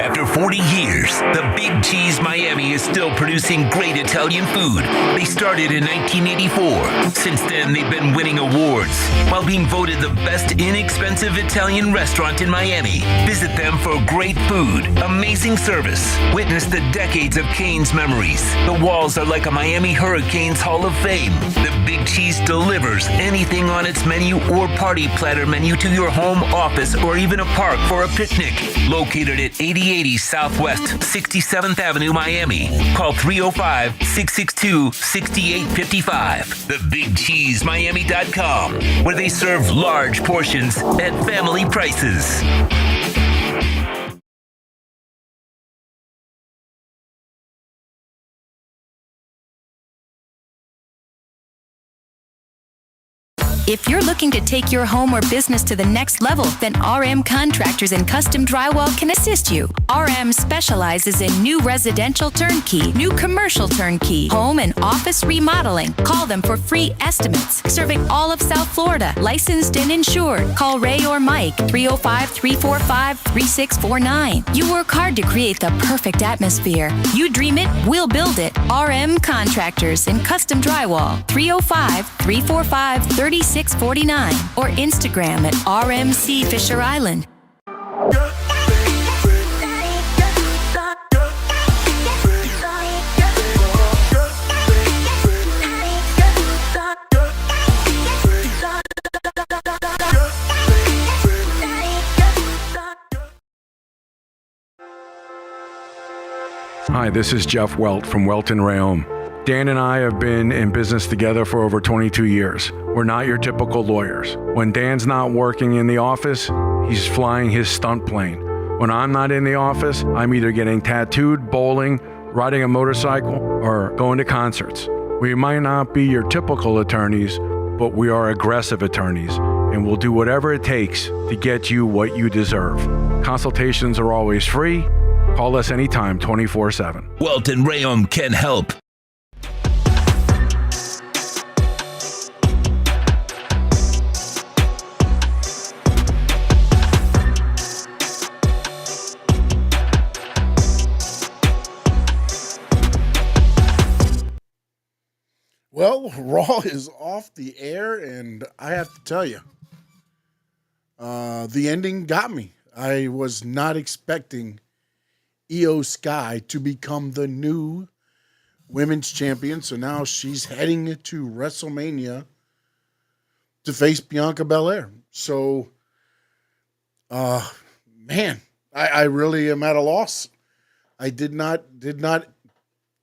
After 40 years, the Big Cheese Miami is still producing great Italian food. They started in 1984. Since then, they've been winning awards while being voted the best inexpensive Italian restaurant in Miami. Visit them for great food, amazing service. Witness the decades of Cane's memories. The walls are like a Miami Hurricanes Hall of Fame. The Big Cheese delivers anything on its menu or party platter menu to your home, office, or even a park for a picnic. Located at 8080 Southwest 67th Avenue, Miami. Call 305-662-6855. TheBigCheeseMiami.com, where they serve large portions at family prices. If you're looking to take your home or business to the next level, then RM Contractors and Custom Drywall can assist you. RM specializes in new residential turnkey, new commercial turnkey, home and office remodeling. Call them for free estimates. Serving all of South Florida, licensed and insured. Call Ray or Mike, 305-345-3649. You work hard to create the perfect atmosphere. You dream it, we'll build it. RM Contractors and Custom Drywall, 305-345-3649 or Instagram at RMC Fisher Island. Hi, this is Jeff Welt from Welton Rayom. Dan and I have been in business together for over 22 years. We're not your typical lawyers. When Dan's not working in the office, he's flying his stunt plane. When I'm not in the office, I'm either getting tattooed, bowling, riding a motorcycle, or going to concerts. We might not be your typical attorneys, but we are aggressive attorneys, and we'll do whatever it takes to get you what you deserve. Consultations are always free. Call us anytime, 24/7. Welton Rayom can help. Well, Raw is off the air, and I have to tell you, the ending got me. I was not expecting Io Sky to become the new women's champion, so now she's heading to WrestleMania to face Bianca Belair. So, man, I really am at a loss. I did not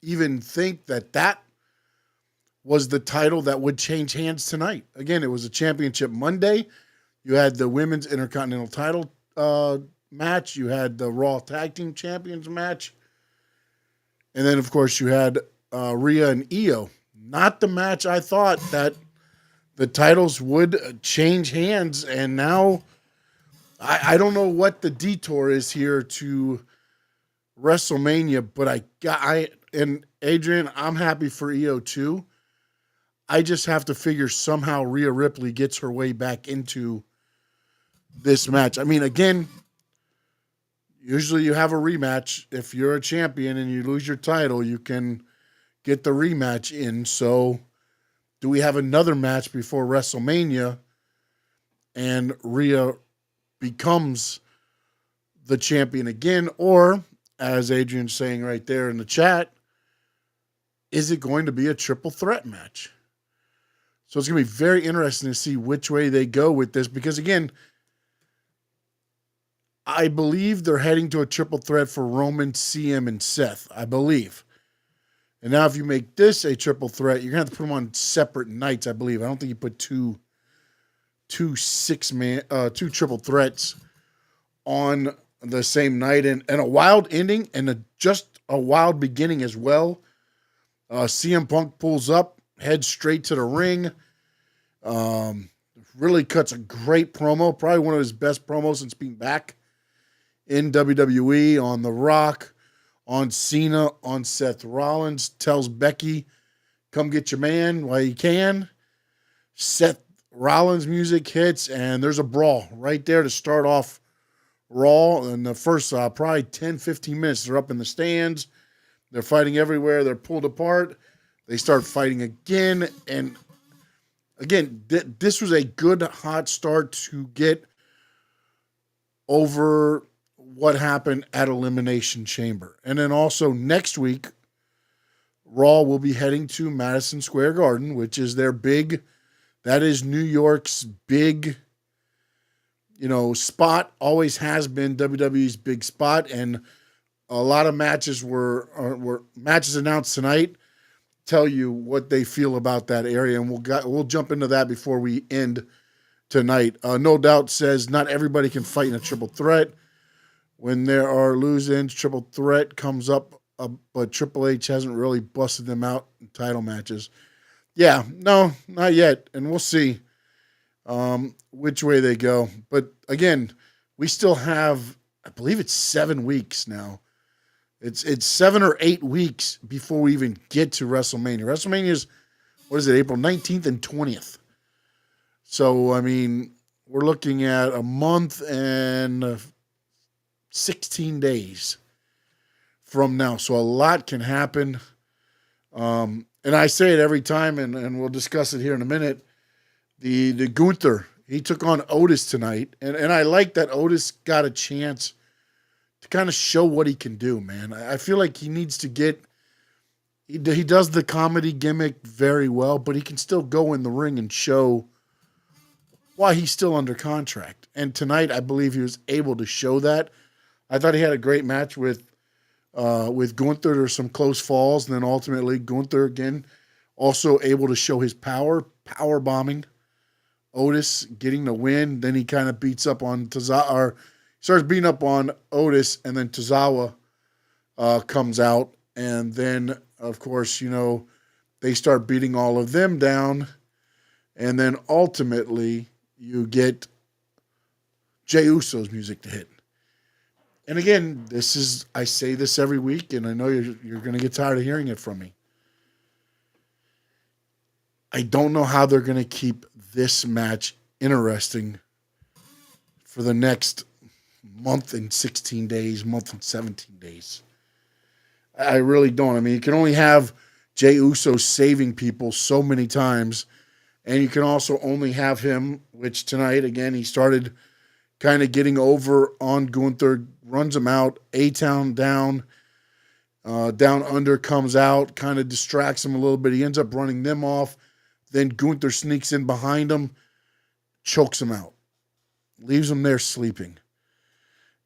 even think that was the title that would change hands tonight. Again, it was a championship Monday. You had the women's intercontinental title match. You had the Raw Tag Team Champions match. And then, of course, you had Rhea and Io. Not the match I thought that the titles would change hands. And now I don't know what the detour is here to WrestleMania, but and Adrian, I'm happy for Io too. I just have to figure somehow Rhea Ripley gets her way back into this match. I mean, again, usually you have a rematch. If you're a champion and you lose your title, you can get the rematch in. So do we have another match before WrestleMania and Rhea becomes the champion again? Or, as Adrian's saying right there in the chat, is it going to be a triple threat match? So it's going to be very interesting to see which way they go with this, because, again, I believe they're heading to a triple threat for Roman, CM, and Seth, I believe. And now if you make this a triple threat, you're going to have to put them on separate nights, I believe. I don't think you put two triple threats on the same night. And a wild ending and just a wild beginning as well. CM Punk pulls up, heads straight to the ring. Really cuts a great promo, probably one of his best promos since being back in WWE, on The Rock, on Cena, on Seth Rollins. Tells Becky, come get your man while you can. Seth Rollins music hits, and there's a brawl right there to start off Raw in the first probably 10, 15 minutes. They're up in the stands. They're fighting everywhere. They're pulled apart. They start fighting again. And again, this was a good hot start to get over what happened at Elimination Chamber. And then also next week, Raw will be heading to Madison Square Garden, which is their big, that is New York's big, spot. Always has been WWE's big spot. And a lot of matches were matches announced tonight. Tell you what they feel about that area, and we'll jump into that before we end tonight. No Doubt says not everybody can fight in a triple threat. When there are lose-ins, triple threat comes up, but Triple H hasn't really busted them out in title matches. Yeah, no, not yet, and we'll see which way they go. But again, we still have, I believe it's 7 weeks now. It's 7 or 8 weeks before we even get to WrestleMania. WrestleMania is, April 19th and 20th. So, I mean, we're looking at a month and 16 days from now. So a lot can happen. And I say it every time, and we'll discuss it here in a minute. The Gunther, he took on Otis tonight. And I like that Otis got a chance to kind of show what he can do, man. I feel like he needs to get – he does the comedy gimmick very well, but he can still go in the ring and show why he's still under contract. And tonight, I believe he was able to show that. I thought he had a great match with Gunther. There's some close falls, and then ultimately Gunther, again, also able to show his power bombing Otis, getting the win. Then he kind of beats up on Tozawa, or starts beating up on Otis, and then Tozawa comes out. And then, of course, they start beating all of them down. And then ultimately, you get Jey Uso's music to hit. And again, I say this every week, and I know you're going to get tired of hearing it from me. I don't know how they're going to keep this match interesting for the next month and 16 days, month and 17 days. I really don't. I mean, you can only have Jey Uso saving people so many times, and you can also only have him, which tonight, again, he started kind of getting over on Gunther, runs him out, A-Town down, down under comes out, kind of distracts him a little bit. He ends up running them off. Then Gunther sneaks in behind him, chokes him out, leaves him there sleeping.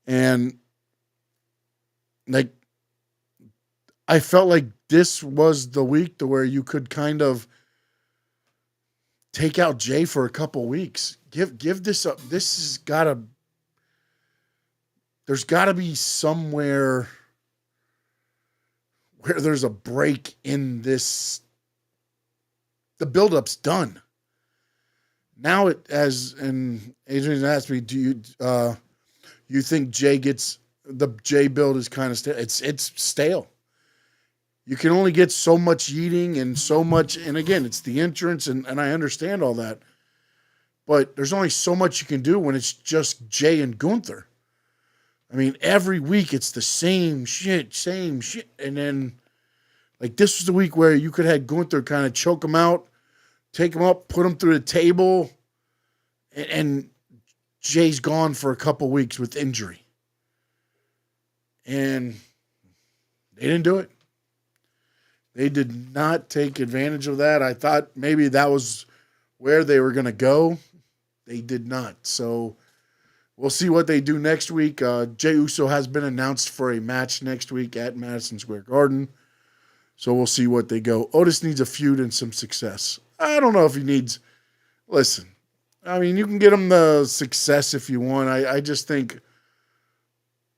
And I felt like this was the week to where you could kind of take out Jey for a couple weeks. Give this up. This has gotta. There's got to be somewhere where there's a break in this. The build-up's done. Now and Adrian asked me, do you think Jey gets the Jey build is kind of stale? It's stale. You can only get so much yeeting and so much, and again, it's the entrance, and I understand all that. But there's only so much you can do when it's just Jey and Gunther. I mean, every week it's the same shit. And then, this was the week where you could have Gunther kind of choke him out, take him up, put him through the table, and Jay's gone for a couple weeks with injury. And they didn't do it. They did not take advantage of that. I thought maybe that was where they were going to go. They did not. So we'll see what they do next week. Jey Uso has been announced for a match next week at Madison Square Garden. So we'll see what they go. Otis needs a feud and some success. I don't know if he needs... Listen, I mean, you can get him the success if you want. I just think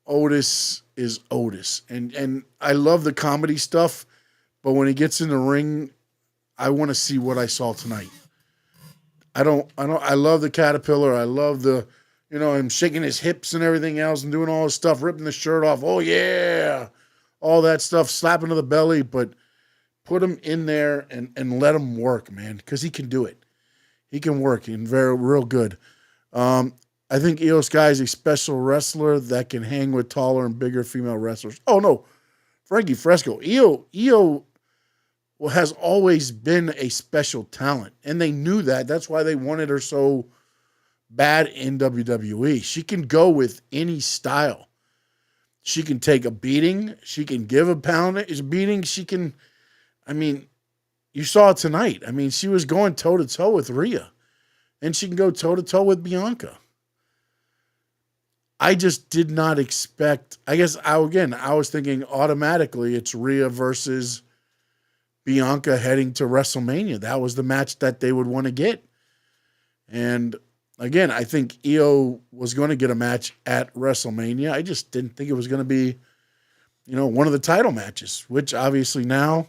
Otis is Otis. And I love the comedy stuff, but when he gets in the ring, I want to see what I saw tonight. I love the caterpillar. I love the, him shaking his hips and everything else and doing all this stuff, ripping the shirt off. Oh, yeah. All that stuff, slapping to the belly, but put him in there and let him work, man, because he can do it. He can work and real good. I think Io Sky is a special wrestler that can hang with taller and bigger female wrestlers. Oh no, Frankie Fresco. Io has always been a special talent, and they knew that. That's why they wanted her so bad in WWE. She can go with any style. She can take a beating. She can give a beating. She can, I mean, you saw it tonight. I mean, she was going toe-to-toe with Rhea, and she can go toe-to-toe with Bianca. I just did not expect, I guess, I was thinking automatically it's Rhea versus Bianca heading to WrestleMania. That was the match that they would want to get. And again, I think Io was going to get a match at WrestleMania. I just didn't think it was going to be, one of the title matches, which obviously now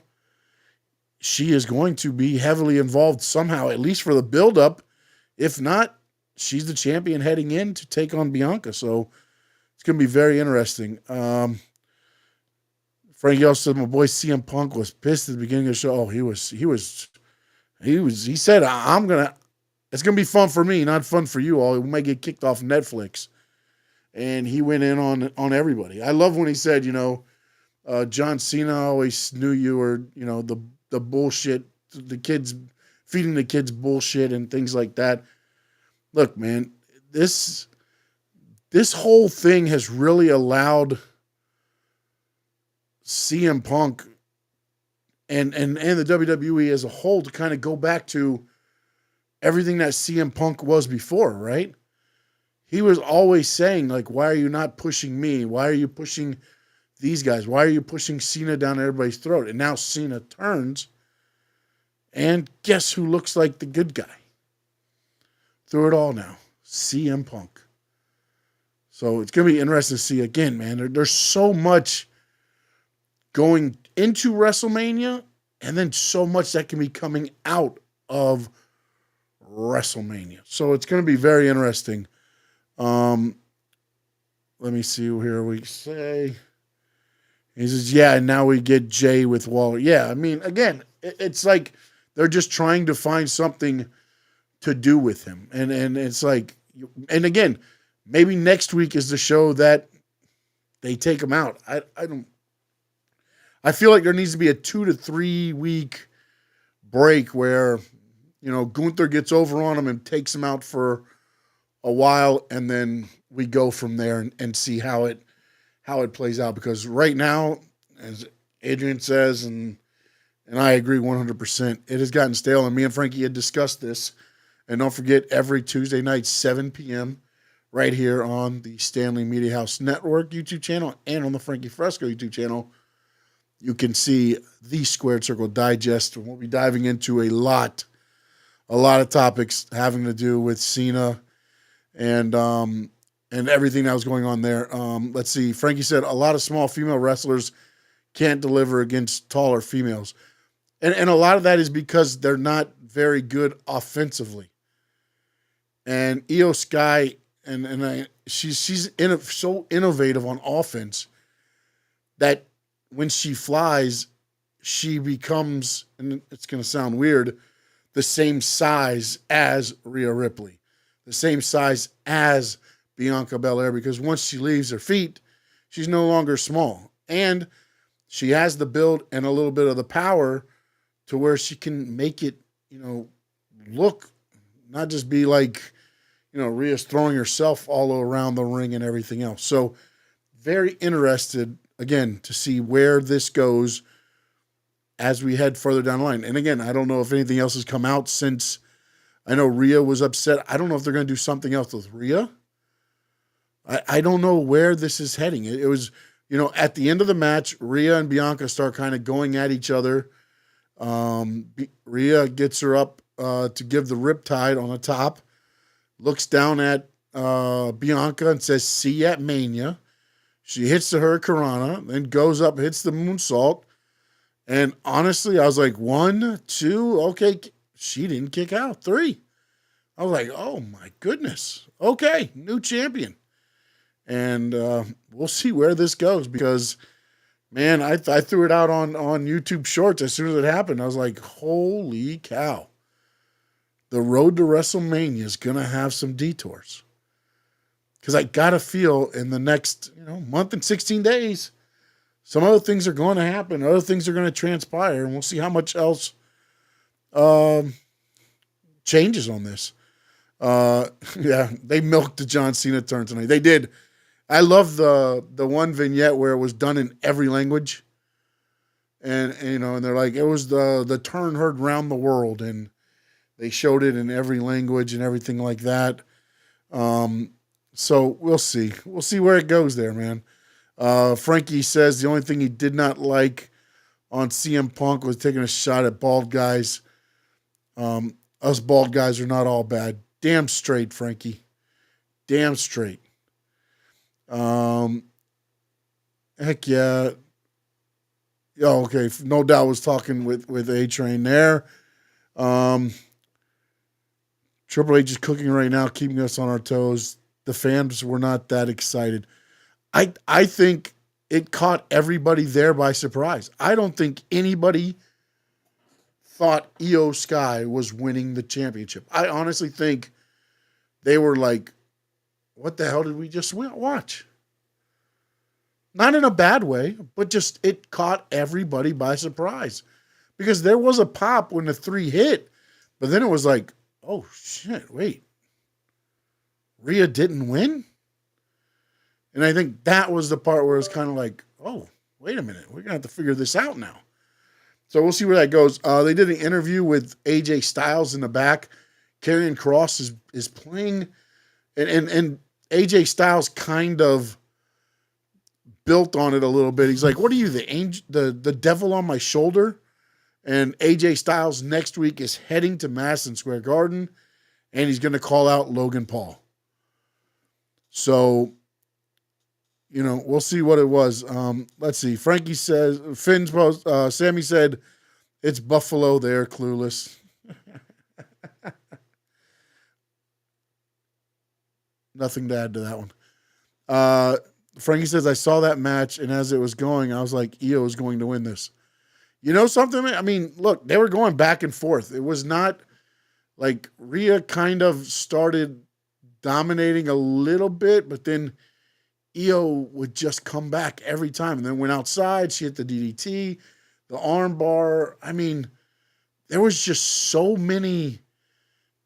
she is going to be heavily involved somehow, at least for the build-up. If not, she's the champion heading in to take on Bianca. So it's going to be very interesting. Frankie also said my boy CM Punk was pissed at the beginning of the show. Oh, he said, it's going to be fun for me, not fun for you all. We might get kicked off Netflix. And he went in on everybody. I love when he said, John Cena always knew you were, the bullshit, the kids, feeding the kids bullshit and things like that. Look, man, this whole thing has really allowed CM Punk and the WWE as a whole to kind of go back to everything that CM Punk was before, right? He was always saying, like, why are you not pushing me? Why are you pushing these guys? Why are you pushing Cena down everybody's throat? And now Cena turns, and guess who looks like the good guy? Through it all now, CM Punk. So it's going to be interesting to see, again, man, there's so much going into WrestleMania, and then so much that can be coming out of WrestleMania. So it's going to be very interesting. Let me see here. We say, he says, yeah, and now we get Jay with Waller. Yeah, I mean, again, it's like they're just trying to find something to do with him. And it's like, and again, maybe next week is the show that they take him out. I feel like there needs to be a 2 to 3 week break where, Gunther gets over on him and takes him out for a while, and then we go from there and see how it plays out. Because right now, as Adrian says, and I agree 100%, it has gotten stale. And me and Frankie had discussed this. And don't forget, every Tuesday night, 7 p.m., right here on the Stanley Media House Network YouTube channel and on the Frankie Fresco YouTube channel, you can see the Squared Circle Digest. We'll be diving into a lot of topics having to do with Cena and everything that was going on there. Let's see. Frankie said a lot of small female wrestlers can't deliver against taller females. And a lot of that is because they're not very good offensively. And Io Sky, she's so innovative on offense that when she flies, she becomes, and it's going to sound weird, the same size as Rhea Ripley, the same size as Bianca Belair, because once she leaves her feet, she's no longer small. And she has the build and a little bit of the power to where she can make it, look, not just be like, Rhea's throwing herself all around the ring and everything else. So very interested, again, to see where this goes as we head further down the line. And again, I don't know if anything else has come out since I know Rhea was upset. I don't know if they're going to do something else with Rhea. I don't know where this is heading. It was, at the end of the match, Rhea and Bianca start kind of going at each other. Rhea gets her up to give the riptide on the top, looks down at Bianca and says, see you at Mania. She hits the Hurricanrana, then goes up, hits the moonsault. And honestly, I was like, 1, 2, okay. She didn't kick out. 3. I was like, oh my goodness. Okay, new champion. And we'll see where this goes because, man, I threw it out on YouTube Shorts as soon as it happened. I was like, holy cow. The road to WrestleMania is going to have some detours. because I got to feel in the next month and 16 days, some other things are going to happen. Other things are going to transpire, and we'll see how much else changes on this. Yeah, they milked the John Cena turn tonight. They did. I love the one vignette where it was done in every language. And they're like, it was the turn heard round the world, and they showed it in every language and everything like that. So we'll see. We'll see where it goes there, man. Frankie says the only thing he did not like on CM Punk was taking a shot at bald guys. Us bald guys are not all bad. Damn straight, Frankie. Damn straight. Heck yeah. Oh, okay. No doubt was talking with A-Train there. Triple H is cooking right now, keeping us on our toes. The fans were not that excited. I think it caught everybody there by surprise. I don't think anybody thought Io Sky was winning the championship. I honestly think they were like, what the hell did we just watch? Not in a bad way, but just it caught everybody by surprise. Because there was a pop when the 3 hit, but then it was like, oh shit, wait. Rhea didn't win? And I think that was the part where it's kind of like, oh, wait a minute. We're going to have to figure this out now. So we'll see where that goes. They did an interview with AJ Styles in the back. Karrion Kross is playing. And AJ Styles kind of built on it a little bit. He's like, what are you, the angel, the devil on my shoulder? And AJ Styles next week is heading to Madison Square Garden, and he's going to call out Logan Paul. So, we'll see what it was. Let's see. Frankie says, Finn's post, Sammy said, it's Buffalo there, clueless. Nothing to add to that one. Frankie says, I saw that match, and as it was going, I was like, Io is going to win this. You know something? I mean, look, they were going back and forth. It was not like Rhea kind of started dominating a little bit, but then Io would just come back every time and then went outside. She hit the DDT, the arm bar. I mean, there was just so many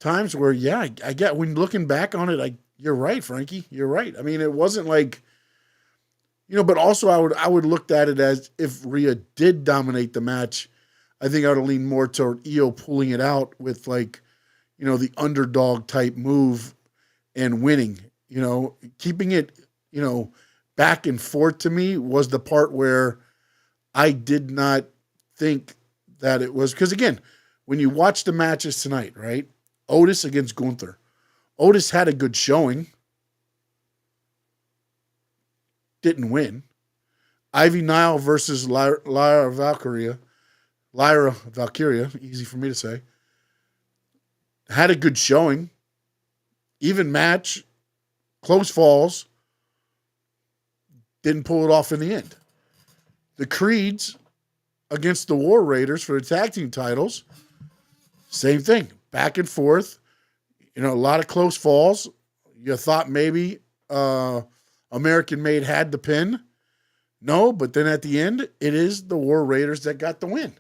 times where, yeah, I get when looking back on it, you're right, Frankie. You're right. I mean, it wasn't like, but also I would look at it as if Rhea did dominate the match, I think I would lean more toward Io pulling it out with the underdog type move and winning. Keeping it, back and forth to me was the part where I did not think that it was, because again, when you watch the matches tonight, right? Otis against Gunther. Otis had a good showing. Didn't win. Ivy Nile versus Lyra Valkyria, easy for me to say, had a good showing. Even match, close falls, didn't pull it off in the end. The Creeds against the War Raiders for the tag team titles, same thing, back and forth. A lot of close falls. You thought maybe American Made had the pin. No, but then at the end, it is the War Raiders that got the win.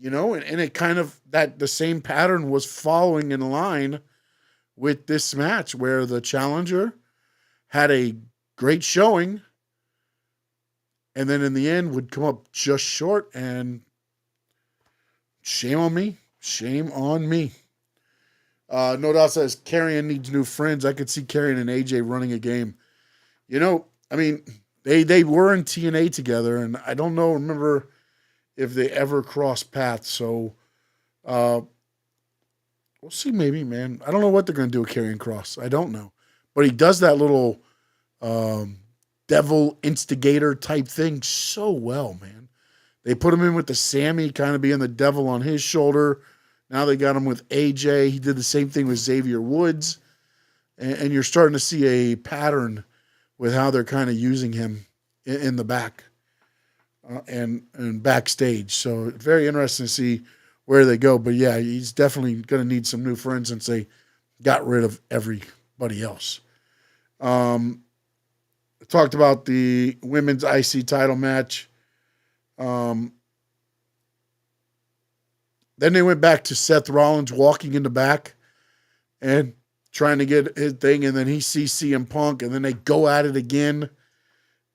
And it kind of, that the same pattern was following in line with this match where the challenger had a great showing and then in the end would come up just short, and shame on me. Shame on me. No Doubt says Karrion needs new friends. I could see Karrion and AJ running a game. I mean, they were in TNA together, and I don't remember if they ever crossed paths. So we'll see, maybe, man. I don't know what they're going to do with Karrion Kross. I don't know. But he does that little devil instigator type thing so well, man. They put him in with the Sammy kind of being the devil on his shoulder. Now they got him with AJ. He did the same thing with Xavier Woods. And you're starting to see a pattern with how they're kind of using him in the back and backstage. So very interesting to see where they go. But yeah, he's definitely going to need some new friends since they got rid of everybody else. Talked about the women's IC title match. Then they went back to Seth Rollins walking in the back and trying to get his thing, and then he sees CM Punk, and then they go at it again.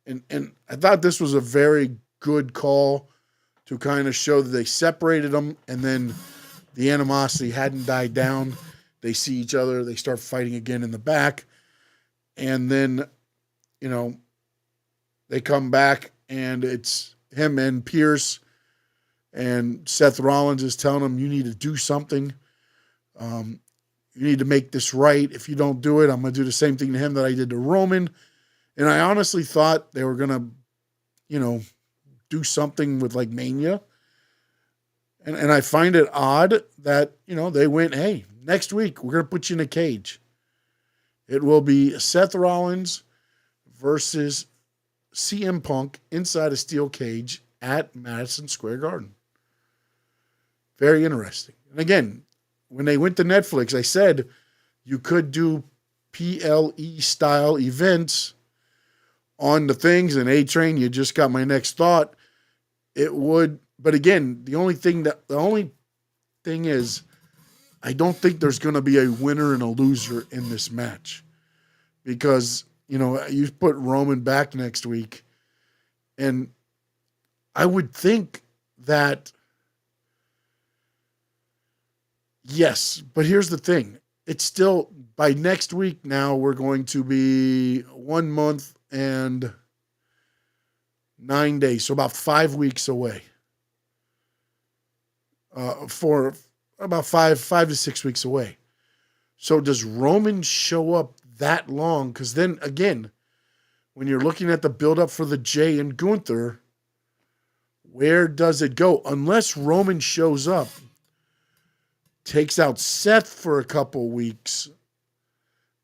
And I thought this was a very good call to kind of show that they separated them, and then the animosity hadn't died down. They see each other, they start fighting again in the back, and then, you know, they come back, and it's him and Pierce, and Seth Rollins is telling him, you need to do something. You need to make this right. If you don't do it, I'm going to do the same thing to him that I did to Roman. And I honestly thought they were going to, you know, do something with like Mania. And I find it odd that, you know, they went, hey, next week we're going to put you in a cage. It will be Seth Rollins versus CM Punk inside a steel cage at Madison Square Garden. Very interesting. And again, when they went to Netflix, I said you could do PLE style events on the things, and A-Train, you just got my next thought. It would, but again, the only thing is, I don't think there's going to be a winner and a loser in this match, because, you know, you put Roman back next week, and I would think that, yes, but here's the thing. It's still, by next week now, we're going to be 1 month and 9 days, so about 5 weeks away. For about five to 6 weeks away. So does Roman show up that long? Because then, again, when you're looking at the build-up for the Jay and Gunther, where does it go? Unless Roman shows up, takes out Seth for a couple weeks,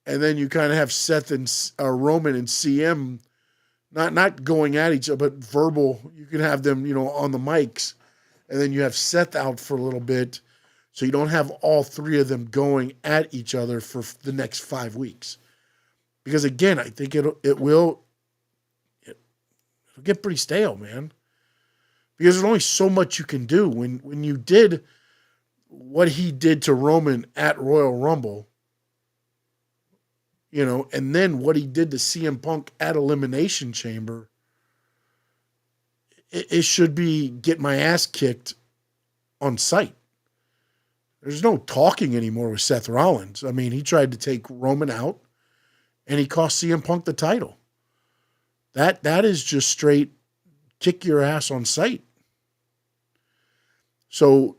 and then you kind of have Seth and Roman and CM not going at each other, but verbal. You can have them, you know, on the mics, and then you have Seth out for a little bit, so you don't have all three of them going at each other for the next 5 weeks. Because again, I think it'll get pretty stale, man. Because there's only so much you can do. When you did what he did to Roman at Royal Rumble, you know, and then what he did to CM Punk at Elimination Chamber, it should be get my ass kicked on sight. There's no talking anymore with Seth Rollins. I mean, he tried to take Roman out, and he cost CM Punk the title. That is just straight kick your ass on sight. So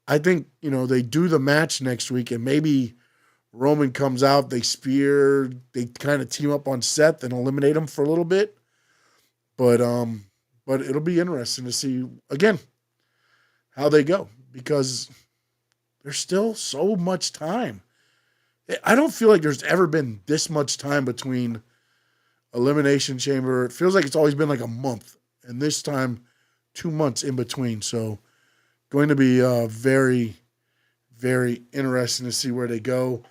I think, you know, they do the match next week, and maybe Roman comes out, they spear, they kind of team up on Seth and eliminate him for a little bit. But it'll be interesting to see, again, how they go, because there's still so much time. I don't feel like there's ever been this much time between Elimination Chamber. It feels like it's always been like a month, and this time 2 months in between. So going to be very, very interesting to see where they go.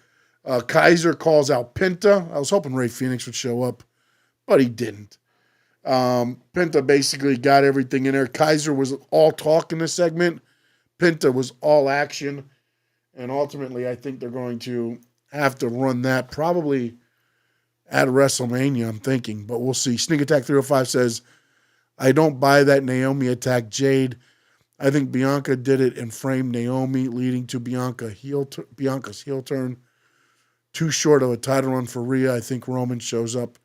Kaiser calls out Penta. I was hoping Rey Fenix would show up, but he didn't. Penta basically got everything in there. Kaiser was all talk in this segment. Penta was all action. And ultimately, I think they're going to have to run that probably at WrestleMania, I'm thinking. But we'll see. Sneak Attack 305 says, I don't buy that Naomi attacked Jade. I think Bianca did it and framed Naomi, leading to Bianca's heel turn. Too short of a title run for Rhea. I think Roman shows up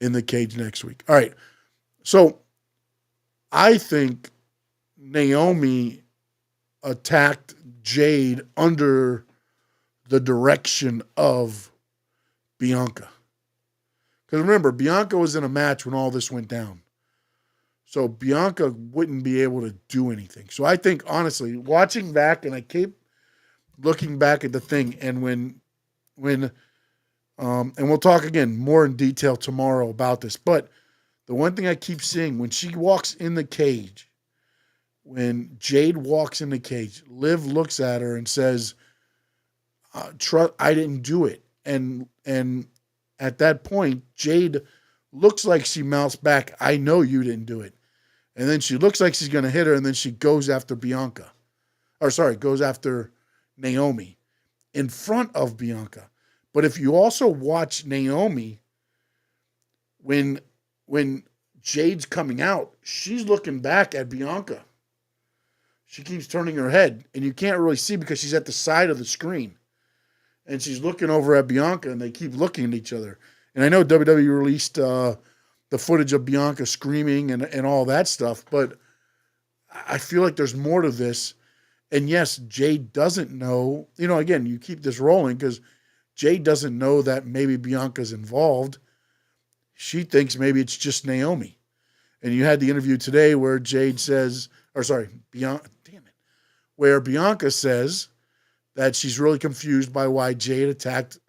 in the cage next week. All right. So I think Naomi attacked Jade under the direction of Bianca. Because remember, Bianca was in a match when all this went down. So Bianca wouldn't be able to do anything. So I think, honestly, watching back, and I keep looking back at the thing, and when and we'll talk again more in detail tomorrow about this, but the one thing I keep seeing, when she walks in the cage, when Jade walks in the cage, Liv looks at her and says, I didn't do it. And at that point, Jade looks like she mounts back, I know you didn't do it. And then she looks like she's going to hit her, and then she goes after goes after Naomi in front of Bianca. But if you also watch Naomi, when Jade's coming out, she's looking back at Bianca. She keeps turning her head, and you can't really see because she's at the side of the screen. And she's looking over at Bianca, and they keep looking at each other. And I know WWE released the footage of Bianca screaming and all that stuff, but I feel like there's more to this. And yes, Jade doesn't know. Again, you keep this rolling because Jade doesn't know that maybe Bianca's involved. She thinks maybe it's just Naomi. And you had the interview today where where Bianca says that she's really confused by why Jade attacked,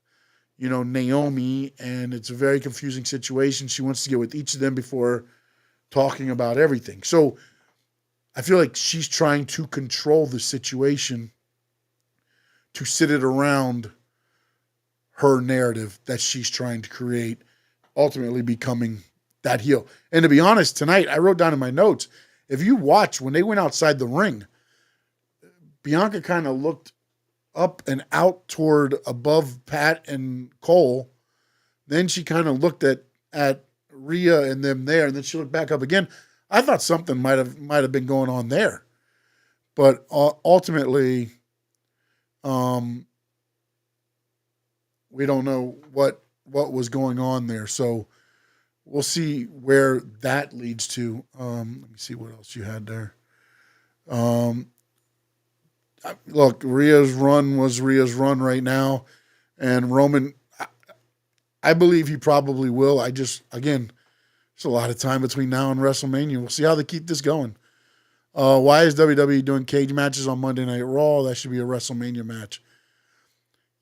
Naomi, and it's a very confusing situation. She wants to get with each of them before talking about everything. So I feel like she's trying to control the situation to sit it around her narrative that she's trying to create, ultimately becoming that heel. And to be honest, tonight, I wrote down in my notes, if you watch, when they went outside the ring, Bianca kind of looked up and out toward above Pat and Cole. Then she kind of looked at Rhea and them there, and then she looked back up again. I thought something might have been going on there. But ultimately, we don't know what was going on there. So we'll see where that leads to. Let me see what else you had there. Look, Rhea's run was Rhea's run right now. And Roman, I believe he probably will. There's a lot of time between now and WrestleMania. We'll see how they keep this going. Why is WWE doing cage matches on Monday Night Raw? That should be a WrestleMania match.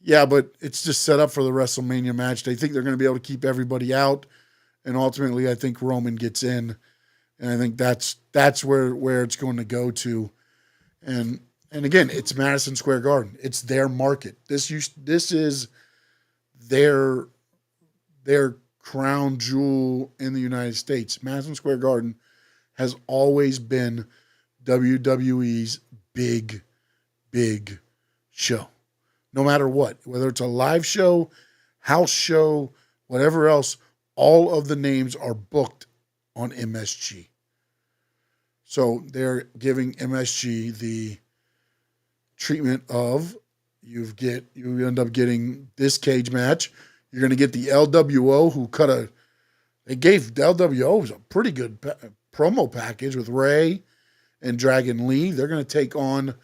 Yeah, but it's just set up for the WrestleMania match. They think they're going to be able to keep everybody out. And ultimately, I think Roman gets in. And I think that's where it's going to go to. And again, it's Madison Square Garden. It's their market. This is their crown jewel in the United States. Madison Square Garden has always been WWE's big show. No matter what, whether it's a live show, house show, whatever else, all of the names are booked on MSG. So they're giving MSG the treatment of you end up getting this cage match. You're going to get the LWO they gave the LWO a pretty good promo package with Ray and Dragon Lee. They're going to take on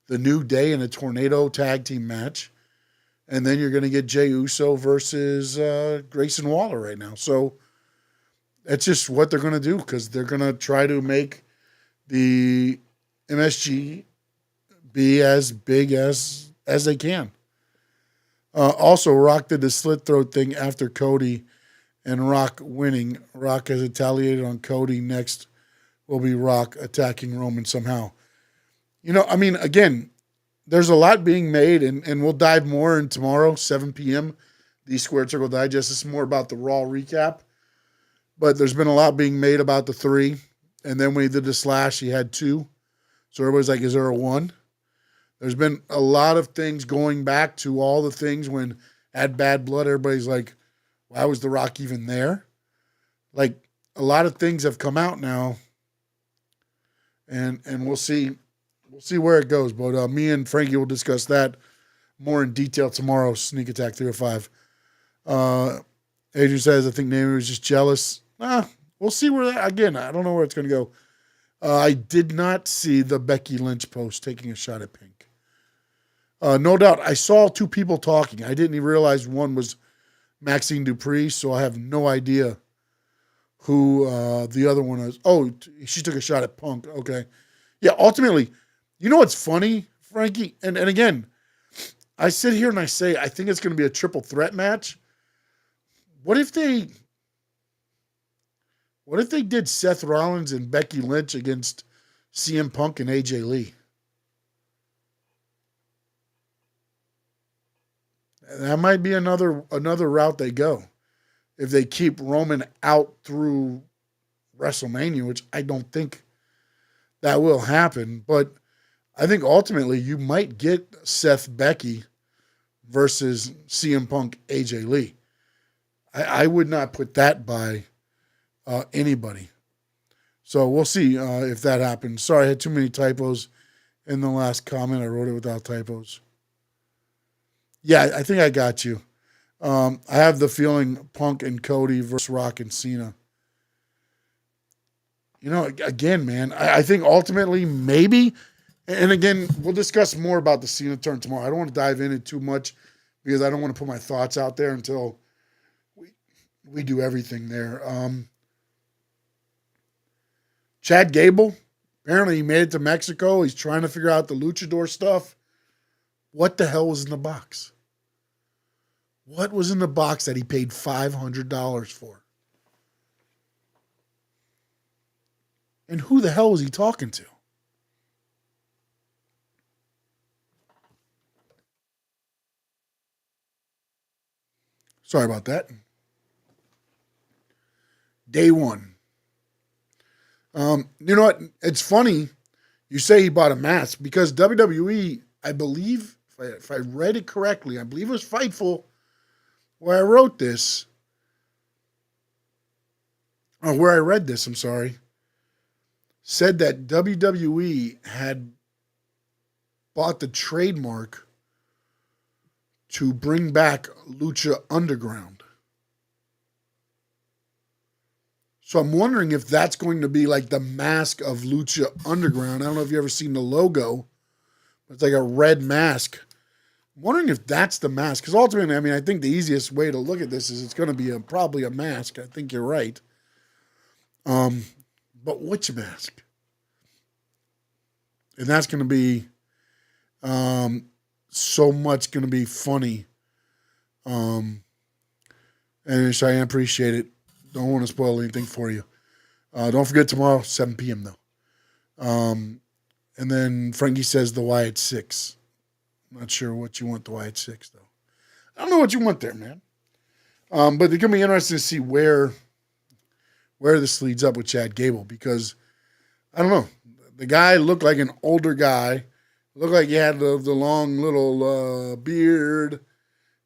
the New Day in a Tornado tag team match. And then you're going to get Jey Uso versus Grayson Waller right now. So that's just what they're going to do because they're going to try to make the MSG be as big as they can. Also, Rock did the slit throat thing after Cody and Rock winning. Rock has retaliated on Cody. Next will be Rock attacking Roman somehow. Again, there's a lot being made, and we'll dive more in tomorrow, 7 p.m., the Squared Circle Digest. This is more about the Raw recap. But there's been a lot being made about the 3. And then when he did the slash, he had 2. So everybody's like, is there a 1? There's been a lot of things going back to all the things when at Bad Blood, everybody's like, why was The Rock even there? Like, a lot of things have come out now. And we'll see. We'll see where it goes, but me and Frankie will discuss that more in detail tomorrow. Sneak Attack 305. Adrian says, I think Naomi was just jealous. We'll see where that, again, I don't know where it's going to go. I did not see the Becky Lynch post taking a shot at Pink. No doubt, I saw 2 people talking. I didn't even realize one was Maxine Dupree, so I have no idea who the other one is. Oh, she took a shot at Punk. Okay. Yeah, ultimately, you know what's funny, Frankie? And again, I sit here and I say, I think it's going to be a triple threat match. What if they did Seth Rollins and Becky Lynch against CM Punk and AJ Lee? That might be another route they go. if they keep Roman out through WrestleMania, which I don't think that will happen. But I think ultimately you might get Seth Becky versus CM Punk AJ Lee. I would not put that by anybody. So we'll see if that happens. Sorry, I had too many typos in the last comment. I wrote it without typos. Yeah, I think I got you. I have the feeling Punk and Cody versus Rock and Cena. You know, again, man, I think ultimately maybe, and again, we'll discuss more about the Cena turn tomorrow. I don't want to dive in it too much because I don't want to put my thoughts out there until we do everything there. Chad Gable, apparently he made it to Mexico. He's trying to figure out the luchador stuff. What the hell was in the box? What was in the box that he paid $500 for? And who the hell was he talking to? Sorry about that. Day one. You know what? It's funny you say he bought a mask because WWE, I believe, if I read it correctly, I believe it was Fightful where I wrote this, or where I read this, I'm sorry, said that WWE had bought the trademark to bring back Lucha Underground. So I'm wondering if that's going to be like the mask of Lucha Underground. I don't know if you've ever seen the logo, but it's like a red mask. I'm wondering if that's the mask. Because ultimately, I mean, I think the easiest way to look at this is it's going to be probably a mask. I think you're right. But which mask? And that's going to be so much going to be funny. And I appreciate it. Don't want to spoil anything for you. Don't forget tomorrow, 7 p.m. though. And then Frankie says the Wyatt 6. Not sure what you want the Wyatt 6 though. I don't know what you want there, man. But it's gonna be interesting to see where this leads up with Chad Gable because I don't know. The guy looked like an older guy. Looked like he had the long little beard,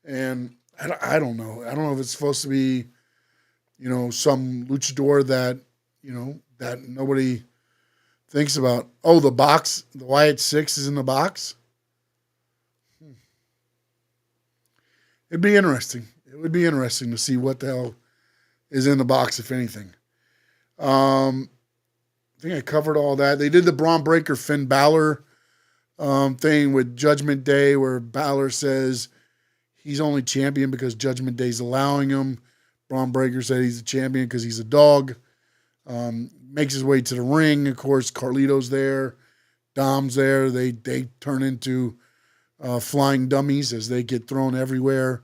and I don't know. I don't know if it's supposed to be, you know, some luchador that, you know, that nobody thinks about. Oh, the box, the Wyatt 6 is in the box. It'd be interesting. It would be interesting to see what the hell is in the box, if anything. I think I covered all that. They did the Braun Breaker Finn Balor thing with Judgment Day where Balor says he's only champion because Judgment Day's allowing him. Braun Breaker said he's a champion because he's a dog. Makes his way to the ring. Of course, Carlito's there. Dom's there. They turn into flying dummies as they get thrown everywhere.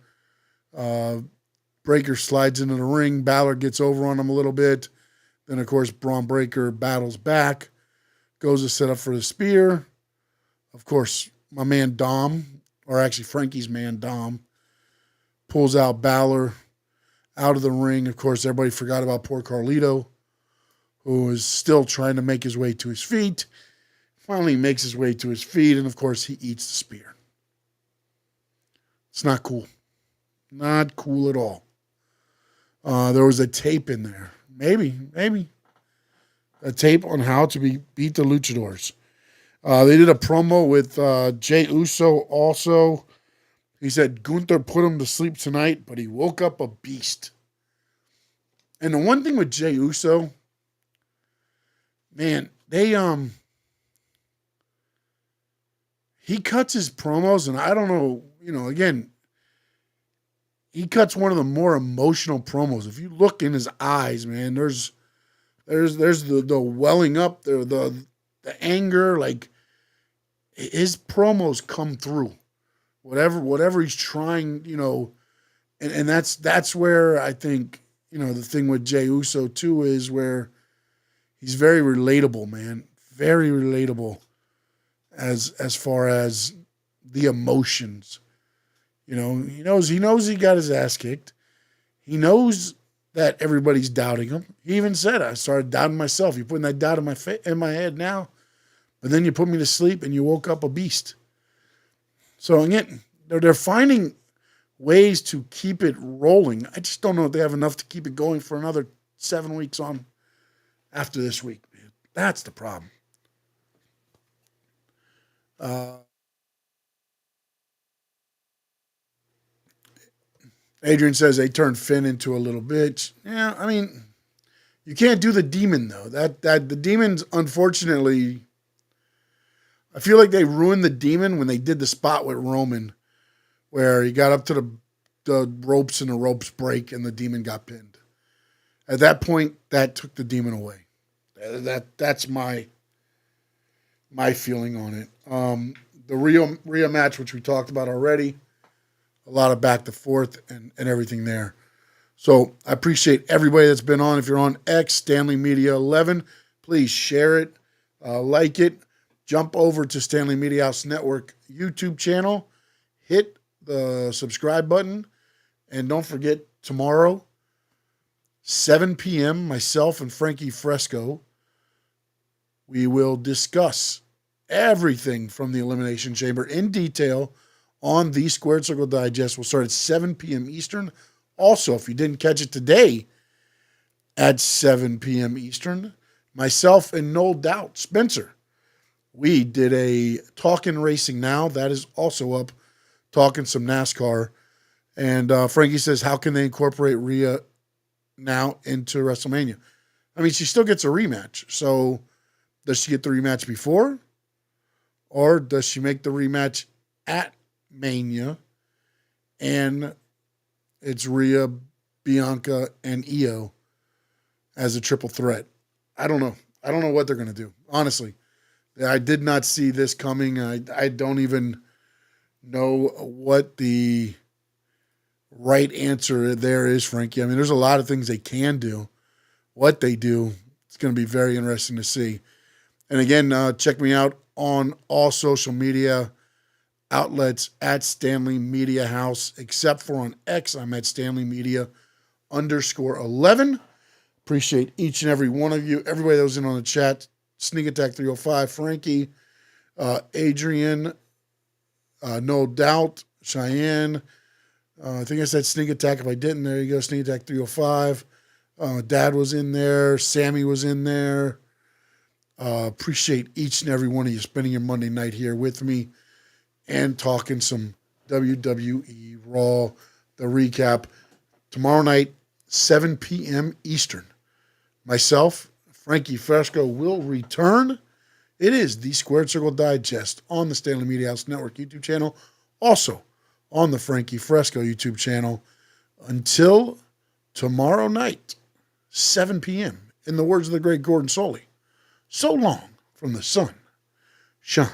Breaker slides into the ring. Balor gets over on him a little bit. Then, of course, Braun Breaker battles back. Goes to set up for the spear. Of course, my man Dom, or actually Frankie's man Dom, pulls out Balor out of the ring. Of course, everybody forgot about poor Carlito, who is still trying to make his way to his feet. Finally makes his way to his feet, and of course, he eats the spear. It's not cool. Not cool at all. There was a tape in there. Maybe. A tape on how to beat the luchadors. They did a promo with Jey Uso also. He said Gunther put him to sleep tonight, but he woke up a beast. And the one thing with Jey Uso, man, he cuts his promos, and I don't know, you know, again, he cuts one of the more emotional promos. If you look in his eyes, man, there's the welling up there, the anger, like his promos come through. Whatever he's trying, you know, and that's where I think, you know, the thing with Jey Uso too is where he's very relatable, man. Very relatable as far as the emotions. You know, he knows he got his ass kicked. He knows that everybody's doubting him. He even said, I started doubting myself. You're putting that doubt in my head now, but then you put me to sleep and you woke up a beast. So again, they're finding ways to keep it rolling. I just don't know if they have enough to keep it going for another 7 weeks on after this week. Man. That's the problem. Adrian says they turned Finn into a little bitch. Yeah, I mean, you can't do the demon though. That the demons, unfortunately, I feel like they ruined the demon when they did the spot with Roman, where he got up to the ropes and the ropes break and the demon got pinned. At that point, that took the demon away. That's my feeling on it. The Rhea match, which we talked about already, a lot of back to forth and everything there. So I appreciate everybody that's been on. If you're on X, Stanley Media 11, please share it, like it, jump over to Stanley Media House Network YouTube channel, hit the subscribe button, and don't forget tomorrow, 7 p.m., myself and Frankie Fresco, we will discuss everything from the Elimination Chamber in detail on the Squared Circle Digest. We'll start at 7 p.m. Eastern. Also, if you didn't catch it today at 7 p.m. Eastern, myself and No Doubt Spencer, we did a Talkin' Racing Now. That is also up, talking some NASCAR. And Frankie says, how can they incorporate Rhea now into WrestleMania? I mean, she still gets a rematch. So does she get the rematch before? Or does she make the rematch at Mania? And it's Rhea, Bianca, and Io as a triple threat. I don't know. I don't know what they're going to do. Honestly, I did not see this coming. I don't even know what the right answer there is, Frankie. I mean, there's a lot of things they can do. What they do, it's going to be very interesting to see. And again, check me out on all social media outlets at Stanley Media House, except for on X. I'm at Stanley Media _11. Appreciate each and every one of you. Everybody that was in on the chat. Sneak Attack 305, Frankie, Adrian, No Doubt, Cheyenne. I think I said Sneak Attack. If I didn't, there you go. Sneak Attack 305. Dad was in there. Sammy was in there. Appreciate each and every one of you spending your Monday night here with me and talking some WWE Raw, the recap. Tomorrow night, 7 p.m. Eastern. Myself, Frankie Fresco, will return. It is the Squared Circle Digest on the Stanley Media House Network YouTube channel. Also on the Frankie Fresco YouTube channel. Until tomorrow night, 7 p.m. In the words of the great Gordon Soley, so long from the sun, shine.